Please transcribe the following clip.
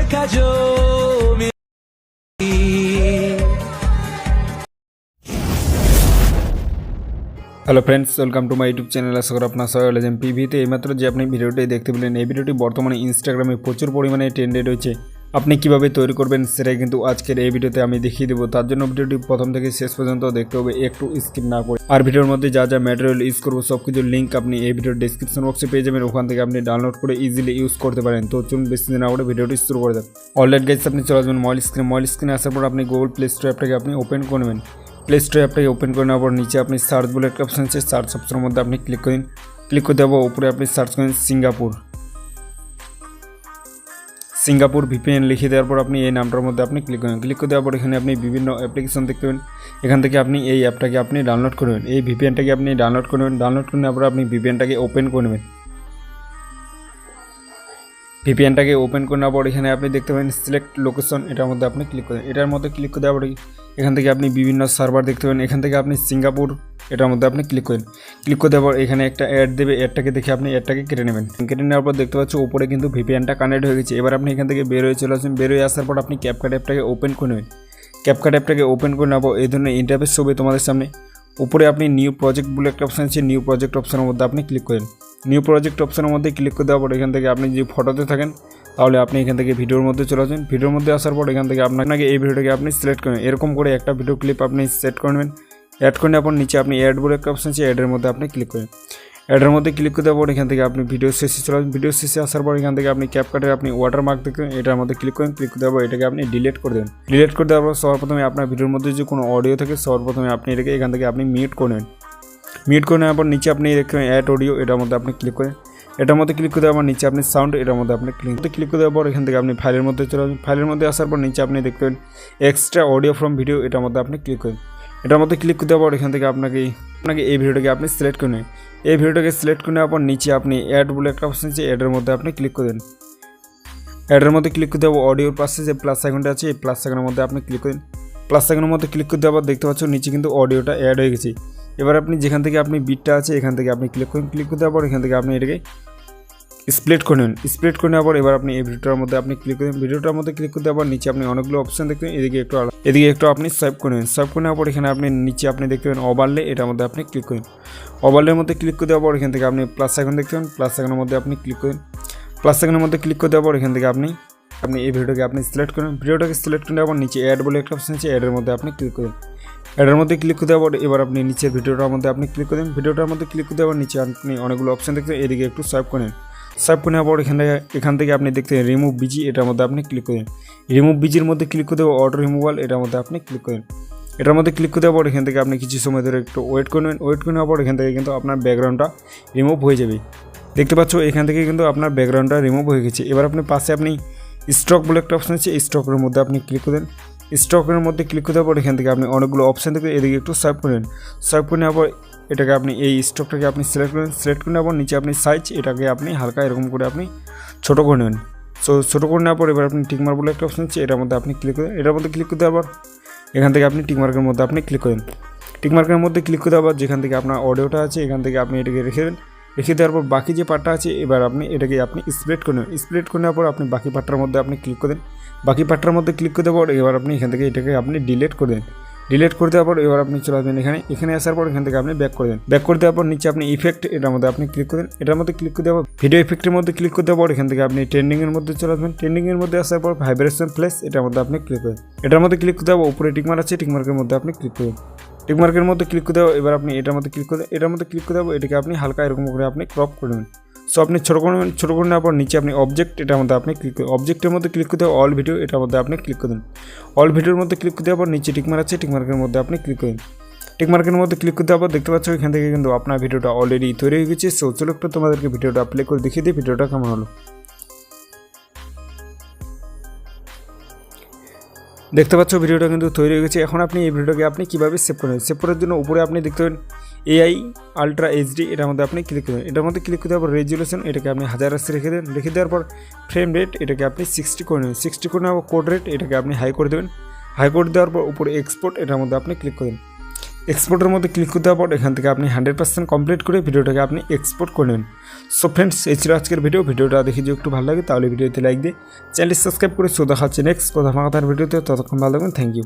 देखा जो hello friends welcome to my YouTube channel. आशा करी आपनारा सबाई भालो आছেন। পিভিতে এইমাত্র যে আপনি ভিডিওটি দেখতে পেলেন এই ভিডিওটি বর্তমানে ইনস্টাগ্রামে প্রচুর পরিমাণে ট্রেন্ডে রয়েছে। আপনি কিভাবে তৈরি করবেন সেটাই কিন্তু আজকের এই ভিডিওতে আমি দেখিয়ে দেব। তার জন্য ভিডিওটি প্রথম থেকে শেষ পর্যন্ত দেখতে হবে, একটু স্কিপ না করে। আর ভিডিওর মধ্যে যা যা ম্যাটেরিয়াল ইউজ করব সবকিছুর লিঙ্ক আপনি এই ভিডিওর ডেসক্রিপশন বক্সে পেয়ে যাবেন, ওখান থেকে আপনি ডাউনলোড করে ইজিলি ইউজ করতে পারেন। তো চলুন বেশি দিন না করে ভিডিওটি শুরু করে দেন। অলরেডি গাইস আপনি চলে আসবেন মোবাইল স্ক্রিনে আসার পর আপনি গুগল প্লে স্টোর অ্যাপটাকে আপনি ওপেন করে নেবেন। প্লে স্টোর অ্যাপটাকে ওপেন করে নেওয়ার পর নিচে আপনি সার্চ বলে একটা অপশন আছে, সার্চ অপশনের মধ্যে আপনি ক্লিক করেন। ক্লিক করে দেওয়ার উপরে আপনি সার্চ করেন সিঙ্গাপুর ভিপিএন লিখে দেওয়ার পর আপনি এই নামটার মধ্যে আপনি ক্লিক করেন। ক্লিক করে দেওয়ার পর এখানে আপনি বিভিন্ন অ্যাপ্লিকেশন দেখতে পাবেন। এখান থেকে আপনি এই অ্যাপটাকে আপনি ডাউনলোড করবেন, এই ভিপিএনটাকে আপনি ডাউনলোড করবেন। ডাউনলোড করে নেওয়ার পর আপনি ভিপিএনটাকে ওপেন করে নেবেন। ভিপিএনটাকে ওপেন করে নেওয়ার পর এখানে আপনি দেখতে পাবেন সিলেক্ট লোকেশন, এটার মধ্যে আপনি ক্লিক করেন। এটার মধ্যে ক্লিক করে দেওয়ার পর এখান থেকে আপনি বিভিন্ন সার্ভার দেখতে পাবেন। এখান থেকে আপনি সিঙ্গাপুর এটার মধ্যে আপনি ক্লিক করেন। ক্লিক করে দেওয়ার পর এখানে একটা অ্যাড দেবে, অ্যাডটাকে দেখে আপনি অ্যাডটাকে কেটে নেবেন। কেটে নেওয়ার পর দেখতে পাচ্ছেন উপরে কিন্তু ভিপিএনটা কানেক্ট হয়ে গেছে। এবার আপনি এখান থেকে বের হয়ে চলে আসবেন। বের হয়ে আসার পর আপনি ক্যাপকাট অ্যাপটাকে ওপেন করে নেবেন। ক্যাপকাট অ্যাপটাকে ওপেন করে নেওয়ার পর এই ধরনের ইন্টারফেস হবে তোমাদের সামনে। উপরে আপনি নিউ প্রজেক্ট বলে একটা অপশান আছে, নিউ প্রজেক্ট অপশানের মধ্যে আপনি ক্লিক করেন। নিউ প্রজেক্ট অপশানের মধ্যে ক্লিক করে দেওয়ার পর এখান থেকে আপনি যে ফটোতে থাকেন তাহলে আপনি এখান থেকে ভিডিওর মধ্যে চলে আসবেন। ভিডিওর মধ্যে আসার পর এখান থেকে আপনাকে এই ভিডিওটাকে আপনি সিলেক্ট করবেন। এরকম করে একটা ভিডিও ক্লিপ আপনি সেট করে নেবেন। অ্যাড করে নেওয়ার পর নিচে আপনি অ্যাড বলে একটা অপশন আছে, অ্যাডের মধ্যে আপনি ক্লিক করেন। অ্যাডের মধ্যে ক্লিক করে দেওয়ার পর এখান থেকে আপনি ভিডিও শেষে চলে আসবেন। ভিডিও শেষে আসার পর এখান থেকে আপনি ক্যাপকাটের আপনি ওয়াটারমার্ক দেখবেন, এটার মধ্যে ক্লিক করেন। ক্লিক করে দেওয়ার পর এটাকে আপনি ডিলিট করে দেবেন। ডিলিট করে দেওয়ার পর সবার প্রথমে আপনার ভিডিওর মধ্যে যে কোনো অডিও থাকে সবার প্রথমে আপনি এটাকে এখান থেকে আপনি মিউট করে নেবেন। মিউট করে নেওয়ার পর নিচে আপনি দেখবেন অ্যাড অডিও, এটার মধ্যে আপনি ক্লিক করেন। এটার মধ্যে ক্লিক করে দেওয়ার পর নিচে আপনি সাউন্ড, এটার মধ্যে আপনি ক্লিক করে দেওয়ার পর এখান থেকে আপনি ফাইলের মধ্যে চলে আসবেন। ফাইলের মধ্যে আসার পর নিচে আপনি দেখবেন এক্সট্রা অডিও ফ্রম ভিডিও, এটার মধ্যে আপনি ক্লিক করেন। এটার মধ্যে ক্লিক করে দেওয়ার পর এখান থেকে আপনাকে এই ভিডিওটাকে আপনি সিলেক্ট করে নেন। এই ভিডিওটাকে সিলেক্ট করে নেওয়ার পর নিচে আপনি অ্যাড বলে একটা অপশন আছে, অ্যাডের মধ্যে আপনি ক্লিক করে দেন। অ্যাডের মধ্যে ক্লিক করে দেওয়ার অডিওর পাশে যে প্লাস আইকনটা আছে এই প্লাস আইকনের মধ্যে আপনি ক্লিক করেন। প্লাস আইকনের মধ্যে ক্লিক করে দেওয়ার পর দেখতে পাচ্ছেন নিচে কিন্তু অডিওটা অ্যাড হয়ে গেছে। এবার আপনি যেখান থেকে আপনি বিটটা আছে এখান থেকে আপনি ক্লিক করেন। ক্লিক করে দেওয়ার পর এখান থেকে আপনি এটাকে স্প্লিট করে নেন। স্প্লিট করে নেওয়ার পর এবার আপনি এই ভিডিওটার মধ্যে আপনি ক্লিক করেন। ভিডিওটার মধ্যে ক্লিক করে দেওয়ার পর নিচে আপনি অনেকগুলো অপশন দেখবেন, এদিকে একটু আপনি সোয়াইপ করে নেন। সোয়াইপ করে নেওয়ার পর এখানে আপনি নিচে আপনি দেখতে পাবেন ওভারলে, এটার মধ্যে আপনি ক্লিক করেন। ওভারলের মধ্যে ক্লিক করে দেওয়ার পর এখান থেকে আপনি প্লাস আইকন দেখতে পাবেন, প্লাস আইকনের মধ্যে আপনি ক্লিক করেন। প্লাস আইকনের মধ্যে ক্লিক করে দেওয়ার পর এখান থেকে আপনি এই ভিডিওটাকে আপনি সিলেক্ট করেন। ভিডিওটাকে সিলেক্ট করে দেওয়ার পর নিচে অ্যাড বলে একটা অপশন আছে, অ্যাডের মধ্যে আপনি ক্লিক করেন। অ্যাডের মধ্যে ক্লিক করে দেওয়ার পর এবার আপনি নিচের ভিডিওটার মধ্যে আপনি ক্লিক করেন। ভিডিওটার মধ্যে ক্লিক করে দেওয়ার নিচে আপনি অনেকগুলো অপশন দেখতে এদিকে একটু সোয়াইপ করেন। সোয়াইপ করে নেওয়ার পর এখান থেকে আপনি দেখতে রিমুভ বিজি, এটার মধ্যে আপনি ক্লিক করেন। রিমুভ বিজির মধ্যে ক্লিক করে দেওয়া অটো রিমুভাল, এটার মধ্যে আপনি ক্লিক করেন। এটার মধ্যে ক্লিক করে দেওয়ার পর এখান থেকে আপনি কিছু সময় ধরে একটু ওয়েট করবেন। ওয়েট করে নেওয়ার পর এখান থেকে কিন্তু আপনার ব্যাকগ্রাউন্ডটা রিমুভ হয়ে যাবে। দেখতে পাচ্ছ এখান থেকে কিন্তু আপনার ব্যাকগ্রাউন্ডটা রিমুভ হয়ে গেছে। এবার আপনি পাশে আপনি স্টক বলে একটা অপশন আছে, স্টকের মধ্যে আপনি ক্লিক করেন। স্টকের মধ্যে ক্লিক করে দেওয়ার পর এখান থেকে আপনি অনেকগুলো অপশান থেকে এদিকে একটু সোয়াইপ করেন। সোয়াইপ করে নেওয়ার পর এটাকে আপনি এই স্টকটাকে আপনি সিলেক্ট করেন। সিলেক্ট করে নেওয়ার পর নিচে আপনি সাইজ, এটাকে আপনি হালকা এরকম করে আপনি ছোটো করে নেবেন। সো ছোটো করে নেওয়ার পর এবার আপনি টিকমার্ক বলে একটা অপশন আছে, এটার মধ্যে আপনি ক্লিক করেন। এটার মধ্যে ক্লিক করে দেওয়ার পর এখান থেকে আপনি টিকমার্কের মধ্যে আপনি ক্লিক করেন। টিকমার্কের মধ্যে ক্লিক করে দেওয়ার পর যেখান থেকে আপনার অডিওটা আছে এখান থেকে আপনি এটাকে রেখে দেন। রেখে দেওয়ার পর বাকি যে পার্টটা আছে এবার আপনি এটাকে আপনি স্প্লিট করে নেন। স্প্লিট করে নেওয়ার পর আপনি বাকি পার্টটার মধ্যে আপনি ক্লিক করেন। বাকি পার্টটার মধ্যে ক্লিক করে দেওয়ার পর এবার আপনি এখান থেকে এটাকে আপনি ডিলিট করে দেন। ডিলিট করে দেওয়ার পর এবার আপনি চলে আসবেন এখানে আসার পর এখান থেকে আপনি ব্যাক করে দেন। ব্যাক করে দেওয়ার পর নিচে আপনি ইফেক্ট, এটার মধ্যে আপনি ক্লিক করেন। এটার মধ্যে ক্লিক করে দেওয়ার ভিডিও ইফেক্টের মধ্যে ক্লিক করে দেওয়ার পর এখান থেকে আপনি ট্রেন্ডিংয়ের মধ্যে চলে আসবেন। ট্রেন্ডিংয়ের মধ্যে আসার পর ভাইব্রেশন প্লেস, এটার মধ্যে আপনি ক্লিক করেন। এটার মধ্যে ক্লিক করে দেওয়ার উপরে টিকমার্ক আছে, টিকমার্কের মধ্যে আপনি ক্লিক করেন। টিকমার্কের মধ্যে ক্লিক করে দেওয়া এবার আপনি এটার মধ্যে ক্লিক করে এটার মধ্যে ক্লিক করে দেওয়া এটাকে আপনি হালকা এরকম করে আপনি ক্রপ করে নেবেন। সো আপনি ছোটো করে নেওয়ার পর নিচে আপনি অবজেক্ট, এটার মধ্যে আপনি ক্লিক করেন। অবজেক্টের মধ্যে ক্লিক করে দেওয়া অল ভিডিও, এটার মধ্যে আপনি ক্লিক করেন। অল ভিডিওর মধ্যে ক্লিক করে দেওয়ার পর নিচে টিকমার্ক আছে, টিকমার্কের মধ্যে আপনি ক্লিক করেন। টিকমার্কের মধ্যে ক্লিক করে দেওয়ার পর দেখতে পাচ্ছ এখান থেকে কিন্তু আপনার ভিডিওটা অলরেডি তৈরি হয়ে গেছে। সো চলো একটু তোমাদেরকে ভিডিওটা প্লে করে দেখিয়ে দিই ভিডিওটা কেমন হলো। দেখতে পাচ্ছ ভিডিওটা কিন্তু তৈরি হয়ে গেছে। এখন আপনি এই ভিডিওটাকে আপনি কীভাবে সেভ করবেন, সেভ করার জন্য উপরে আপনি দেখতে পাবেন AI আলট্রা HD, এটার মধ্যে আপনি ক্লিক করবেন। এটার মধ্যে ক্লিক করে দেওয়ার পর রেজুলেশন, এটাকে আপনি 1080 রেখে দেন। রেখে দেওয়ার পর ফ্রেম রেট, এটাকে আপনি 60 করে নেবেন। 60 করে নেওয়ার কোড রেট, এটাকে আপনি হাই করে দেবেন। হাই করে দেওয়ার পর উপরে এক্সপোর্ট, এটার মধ্যে আপনি ক্লিক করেন। এক্সপোর্টের মধ্যে ক্লিক করে দেওয়ার পর এখান থেকে আপনি 100% কমপ্লিট করে ভিডিওটাকে আপনি এক্সপোর্ট করে নেবেন। সো ফ্রেন্ডস, এই ছিল আজকের ভিডিওটা দেখে যদি একটু ভালো লাগে তাহলে ভিডিওতে লাইক দিয়ে চ্যানেলটি সাবস্ক্রাইব করে দেখা হচ্ছে নেক্সট কথা ভিডিওতে। ততক্ষণ ভালো থাকবেন, থ্যাংক ইউ।